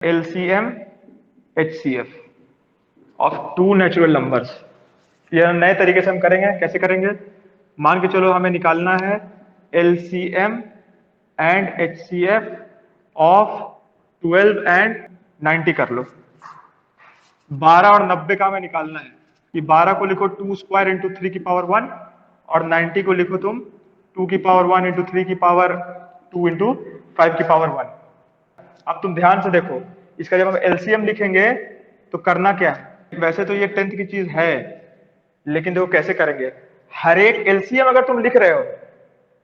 LCM HCF of two natural numbers. ये नए तरीके से हम करेंगे। कैसे करेंगे? मान के चलो हमें निकालना है LCM and HCF of 12 and 90। कर लो। 12 और 90 का हमें निकालना है कि 12 को लिखो 2 स्क्वायर इंटू 3 की पावर 1 और 90 को लिखो तुम 2 की पावर 1 इंटू 3 की पावर 2 इंटू 5 की पावर 1। अब तुम ध्यान से देखो, इसका जब हम एलसीएम लिखेंगे तो करना क्या है। वैसे तो ये 10th की चीज है, लेकिन देखो कैसे करेंगे। हर एक एलसीएम अगर तुम लिख रहे हो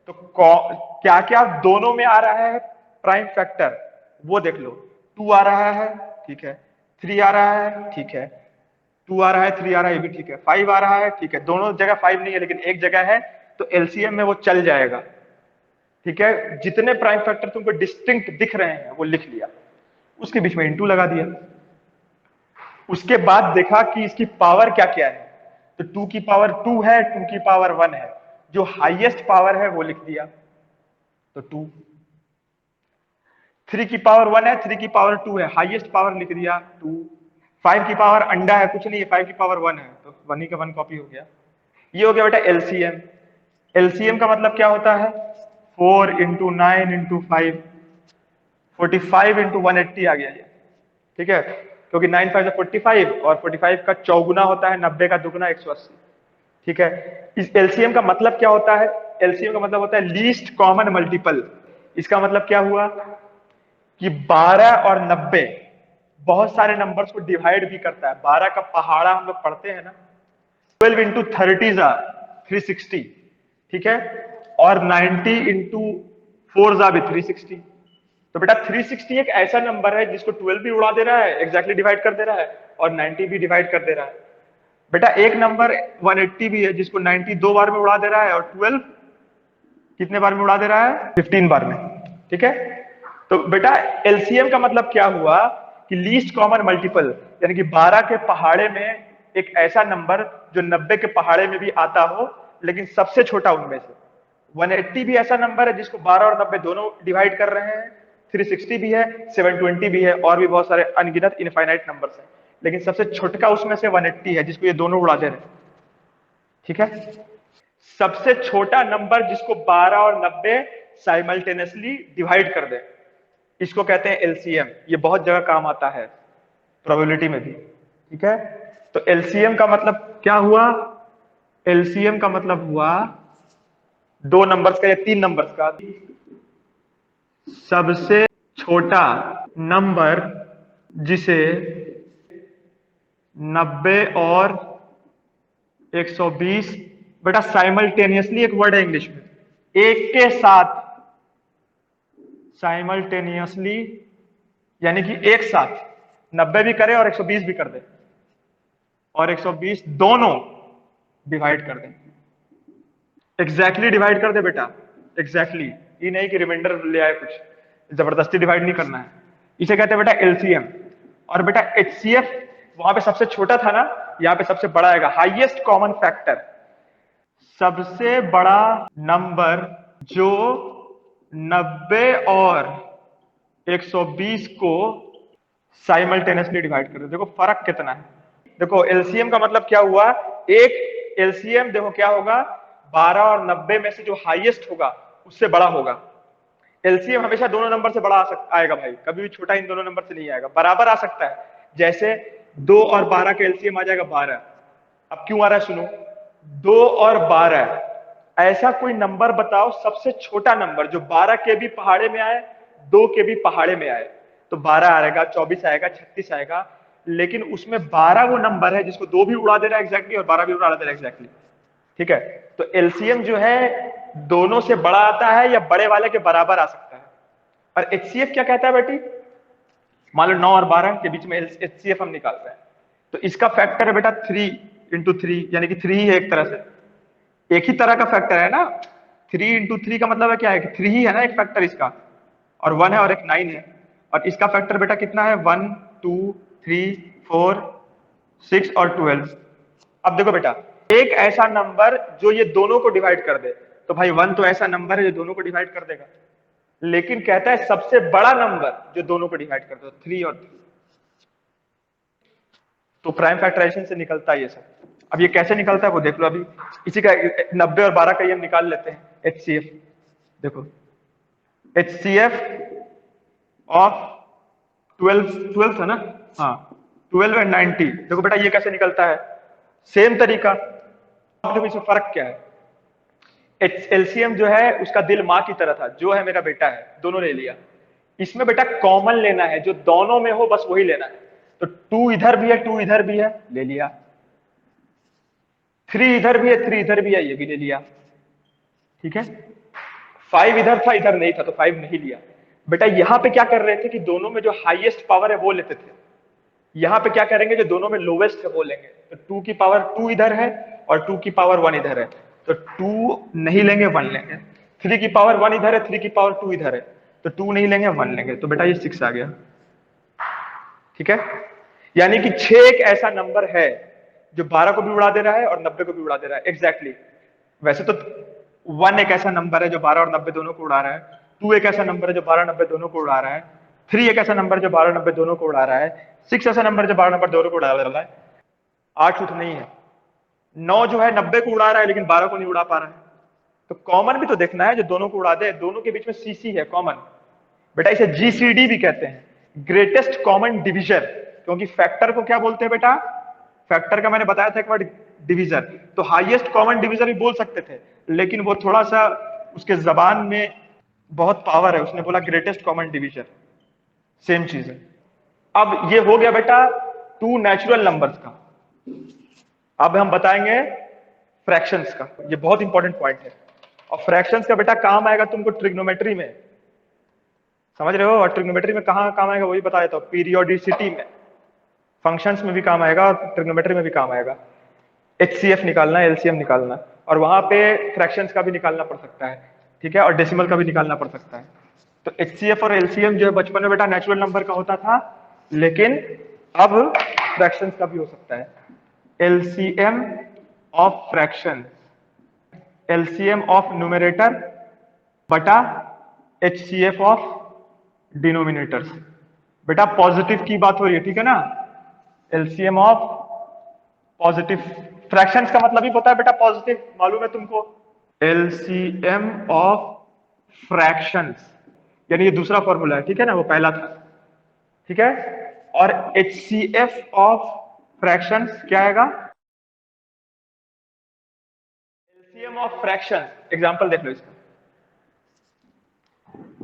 तो क्या क्या दोनों में आ रहा है प्राइम फैक्टर वो देख लो। 2 आ रहा है, ठीक है। 3 आ रहा है, ठीक है। 2 आ रहा है, 3 आ रहा है, ये भी ठीक है। 5 आ रहा है, ठीक है। दोनों जगह 5 नहीं है, लेकिन एक जगह है, तो एलसीएम में वो चल जाएगा। ठीक है, जितने प्राइम फैक्टर तुमको डिस्टिंक्ट दिख रहे हैं वो लिख लिया, उसके बीच में इंटू लगा दिया। उसके बाद देखा कि इसकी पावर क्या क्या है, तो 2 की पावर 2 है, 2 की पावर 1 है, जो हाईएस्ट पावर है वो लिख दिया, तो 2। 3 की पावर 1 है, 3 की पावर 2 है, हाईएस्ट पावर लिख दिया 2। 5 की पावर अंडा है, कुछ नहीं है, 5 की पावर 1 है, तो 1 ही का 1 कॉपी हो गया। ये हो गया बेटा एलसीएम। एलसीएम का मतलब क्या होता है? 4 इंटू 9 इंटू 5, 45 इंटू 180 आ गया ये। ठीक है, क्योंकि 9 5 45 और 45 का चौगुना होता है 90 का दुगुना 180। ठीक है, इस एलसीएम का मतलब क्या होता है? एलसीएम का मतलब होता है लीस्ट कॉमन मल्टीपल। इसका मतलब क्या हुआ कि 12 और 90 बहुत सारे नंबर्स को डिवाइड भी करता है। 12 का पहाड़ा हम लोग पढ़ते हैं ना, 12 इंटू 30 360। ठीक है, और 90 इंटू 4 भी 360। तो बेटा 360 एक ऐसा नंबर है जिसको 12 भी उड़ा दे रहा है, एग्जैक्टली डिवाइड कर दे रहा है, और 90 भी डिवाइड कर दे रहा है। बेटा एक नंबर 180 भी है जिसको 90 2 बार में उड़ा दे रहा है, और 12 कितने बार में उड़ा दे रहा है? 15 बार में। ठीक है, तो बेटा एलसीएम का मतलब क्या हुआ कि लीस्ट कॉमन मल्टीपल, यानी कि 12 के पहाड़े में एक ऐसा नंबर जो 90 के पहाड़े में भी आता हो, लेकिन सबसे छोटा उनमें से। 180 भी ऐसा नंबर है जिसको 12 और 90 दोनों डिवाइड कर रहे हैं। 360 भी है, 720 भी है, और भी बहुत सारे अनगिनत इनफाइनाइट नंबर्स हैं, लेकिन सबसे छोटका उसमें से 180 है जिसको ये दोनों उड़ा दे रहे हैं। ठीक है, सबसे छोटा नंबर जिसको 12 और 90 साइमल्टेनियसली डिवाइड कर दे, इसको कहते हैं एलसीएम। ये बहुत जगह काम आता है, प्रोबेबिलिटी में भी। ठीक है, तो एलसीएम का मतलब क्या हुआ? एलसीएम का मतलब हुआ दो नंबर्स का या तीन नंबर्स का सबसे छोटा नंबर जिसे 90 और 120, बेटा साइमल्टेनियसली एक वर्ड है इंग्लिश में, एक के साथ, साइमल्टेनियसली यानी कि एक साथ 90 भी करे और 120 भी कर दे, और 120 दोनों डिवाइड कर दे। एग्जैक्टली डिवाइड कर दे बेटा, एग्जैक्टली। ये नहीं कि रिमाइंडर ले आए, कुछ जबरदस्ती डिवाइड नहीं करना है। इसे कहते हैं बेटा एलसीएम। और बेटा एचसीएफ वहां पे सबसे छोटा था ना, यहाँ पे सबसे बड़ा आएगा, हाईएस्ट कॉमन फैक्टर। सबसे बड़ा नंबर जो 90 और 120 को साइमल्टेनियसली डिवाइड कर दे। देखो फर्क कितना है। देखो एलसीएम का मतलब क्या हुआ, एक एलसीएम देखो क्या होगा, 12 और 90 में से जो हाईएस्ट होगा उससे बड़ा होगा। एलसीएम हमेशा दोनों नंबर से बड़ा आएगा भाई, कभी भी छोटा इन दोनों नंबर से नहीं आएगा, बराबर आ सकता है। जैसे 2 और 12 का एलसीएम आ जाएगा 12। अब क्यों आ रहा है सुनो, 2 और 12, ऐसा कोई नंबर बताओ सबसे छोटा नंबर जो 12 के भी पहाड़े में आए, 2 के भी पहाड़े में आए। तो 12 आएगा, 24 आएगा, 36 आएगा, लेकिन उसमें 12 वो नंबर है जिसको 2 भी उड़ा दे रहा है एग्जैक्टली, और 12 भी उड़ा दे रहा है एग्जैक्टली। ठीक है, तो एलसीएम जो है दोनों से बड़ा आता है या बड़े वाले के बराबर आ सकता है। और एचसीएफ क्या कहता है बेटी, मान लो 9 और 12 के बीच में एचसीएफ हम निकाल रहे हैं, तो इसका फैक्टर है बेटा 3 इंटू 3, यानी कि 3 ही है एक तरह से, एक ही तरह का फैक्टर है ना। 3 इंटू 3 का मतलब है क्या है कि 3 ही है ना एक फैक्टर इसका, और 1 है और एक 9 है। और इसका फैक्टर बेटा कितना है, 1 2 3 4 6 और 12। अब देखो बेटा, एक ऐसा नंबर जो ये दोनों को डिवाइड कर दे, तो भाई 1 तो ऐसा नंबर है जो दोनों को डिवाइड कर देगा, लेकिन कहता है सबसे बड़ा नंबर जो दोनों को डिवाइड कर दो, 3 और 3। तो प्राइम फैक्टराइजेशन से निकलता है ये सब। अब ये कैसे निकलता है वो देख लो। अभी इसी का 90 और 12 का ये हम निकाल लेते हैं। HCF देखो, HCF ऑफ 12 था ना, हाँ 12 एंड 90। देखो बेटा ये कैसे निकलता है, सेम तरीका। अब देखो इसमें फर्क क्या है, एलसीएम जो है उसका दिल माँ की तरह था, जो है मेरा बेटा है, दोनों ले लिया। इसमें बेटा कॉमन लेना है, जो दोनों में हो बस वही लेना है। तो 2 इधर भी है 2 इधर भी है, ले लिया। 3 इधर भी है 3 इधर भी है, ये भी ले लिया। ठीक है, 5 इधर था इधर नहीं था तो 5 नहीं लिया। बेटा यहां पे क्या कर रहे थे कि दोनों में जो हाईएस्ट पावर है वो लेते थे। यहां पे क्या करेंगे, जो दोनों में लोवेस्ट है वो लेंगे। तो 2 की पावर 2 इधर है और 2 की पावर 1 इधर है, तो 2 नहीं लेंगे 1 लेंगे। 3 की पावर 1 इधर है 3 की पावर 2 इधर है, तो 2 नहीं लेंगे 1 लेंगे। तो बेटा ये 6 आ गया। ठीक है, यानी कि 6 एक ऐसा नंबर है जो 12 को भी उड़ा दे रहा है और 90 को भी उड़ा दे रहा है। एग्जैक्टली वैसे तो 1 एक ऐसा नंबर है जो 12 और 90 दोनों को उड़ा रहा है। 2 एक ऐसा नंबर है जो 12 90 दोनों को उड़ा रहा है। 3 एक ऐसा नंबर जो 12 90 दोनों को उड़ा रहा है। 6 ऐसा नंबर जो 12 नंबर दोनों को उड़ा रहा है। 8 उठ नहीं है। 9 जो है 90 को उड़ा रहा है लेकिन 12 को नहीं उड़ा पा रहा है। तो कॉमन भी तो देखना है जो दोनों को उड़ा दे। दोनों के बीच में सीसी है कॉमन, बेटा इसे जीसीडी भी कहते हैं, ग्रेटेस्ट कॉमन डिवीजन। क्योंकि फैक्टर को क्या बोलते हैं बेटा, फैक्टर का मैंने बताया था एक वर्ड, डिवीजन। तो हाईएस्ट कॉमन डिवीजन भी बोल सकते थे, लेकिन वो थोड़ा सा उसके जबान में बहुत पावर है, उसने बोला ग्रेटेस्ट कॉमन डिवीजन। सेम चीज है। अब ये हो गया बेटा 2 नेचुरल नंबर्स का। अब हम बताएंगे फ्रैक्शंस का, ये बहुत इंपॉर्टेंट पॉइंट है। और फ्रैक्शंस का बेटा काम आएगा तुमको ट्रिग्नोमेट्री में, समझ रहे हो। और ट्रिग्नोमेट्री में कहां काम आएगा वही बता देता हूं, पीरियोडिसिटी में, फंक्शंस में भी काम आएगा और ट्रिग्नोमेट्री में भी काम आएगा। HCF निकालना है, LCM निकालना, और वहां पे फ्रैक्शंस का भी निकालना पड़ सकता है। ठीक है, और डेसिमल का भी निकालना पड़ सकता है। तो HCF और LCM जो है बचपन में बेटा नेचुरल नंबर का होता था, लेकिन अब फ्रैक्शंस का भी हो सकता है। LCM of fraction, LCM of numerator बटा HCF ऑफ डिनोमिनेटर्स। बेटा पॉजिटिव की बात हो रही है, ठीक है ना। LCM ऑफ पॉजिटिव, फ्रैक्शंस का मतलब ही पता है बेटा पॉजिटिव, मालूम है तुमको। LCM ऑफ फ्रैक्शंस, यानी ये दूसरा फॉर्मूला है, ठीक है ना, वो पहला था। ठीक है, और HCF ऑफ फ्रैक्शंस क्या आएगा, LCM ऑफ फ्रैक्शंस। एग्जांपल देख लो इसका,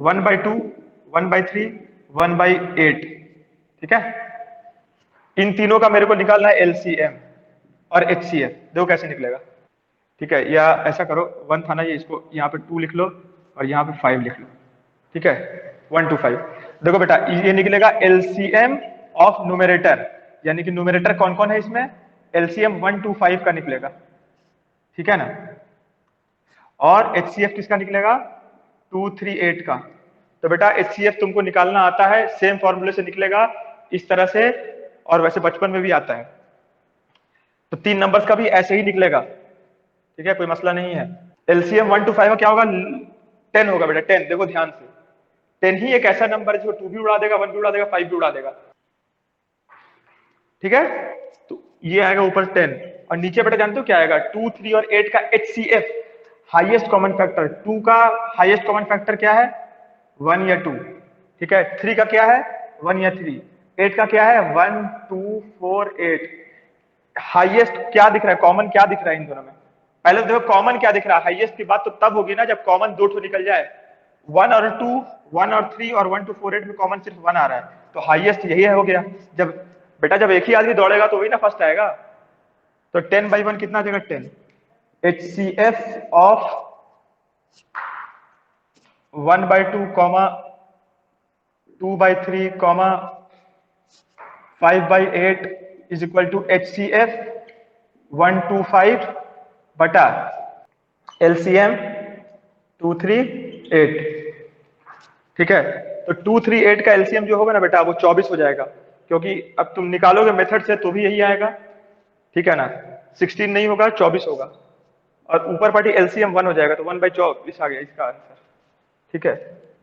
1/2, 1/3, 1/8। ठीक है, इन तीनों का मेरे को निकालना है LCM और HCF। देखो कैसे निकलेगा। ठीक है, या ऐसा करो, 1 था ना ये, इसको यहाँ पे 2 लिख लो और यहाँ पे 5 लिख लो। ठीक है, 1 to 5। देखो बेटा ये निकलेगा LCM ऑफ न्यूमरेटर, यानी कि न्यूमरेटर कौन कौन है इसमें, LCM 1 to 5 का निकलेगा। ठीक है ना, और HCF किसका निकलेगा, 2 3 8 का। तो बेटा HCF तुमको निकालना आता है, सेम फॉर्मूले से निकलेगा इस तरह से, और वैसे बचपन में भी आता है। तो 3 नंबर्स का भी ऐसे ही निकलेगा। ठीक है, कोई मसला नहीं है। LCM 1 to 5 का क्या होगा, 10 होगा बेटा, 10। देखो ध्यान से, 10 ही एक ऐसा नंबर है जो 2 भी उड़ा देगा, 1 भी उड़ा देगा, 5 भी उड़ा देगा। ठीक है, तो ये आएगा ऊपर 10, और नीचे बेटा जानते हो क्या आएगा, 2 3 और 8 का HCF, हाईएस्ट कॉमन फैक्टर। 2 का हाईएस्ट कॉमन फैक्टर क्या है, 1 या 2। ठीक है, 3 का क्या है, 1 या 3। 8 का क्या है, 1 2 4 8। हाईएस्ट क्या दिख रहा है, कॉमन क्या दिख रहा है इन दोनों में, पहले तो देखो कॉमन क्या दिख रहा है। हाईएस्ट की बात तो तब होगी ना जब कॉमन 2 ठो निकल जाए। 1 और 2, 1 और 3 और 1 to 4 8 में कॉमन सिर्फ 1 आ रहा है, तो हाईएस्ट यही हो गया। जब बेटा जब एक ही आदमी दौड़ेगा तो वही ना फर्स्ट आएगा। तो 10/1 कितना आ जाएगा, 10। HCF of 1/2 comma 2/3 comma 5/8 is equal to HCF 1 to 5 बटा LCM 2 3 8। ठीक है, तो 2 3 8 का LCM जो होगा ना बेटा वो 24 हो जाएगा, क्योंकि अब तुम निकालोगे मेथड से तो भी यही आएगा। ठीक है ना, 16 नहीं होगा 24 होगा, और ऊपर पार्टी LCM 1 हो जाएगा, तो 1/24 आ गया इसका आंसर। ठीक है,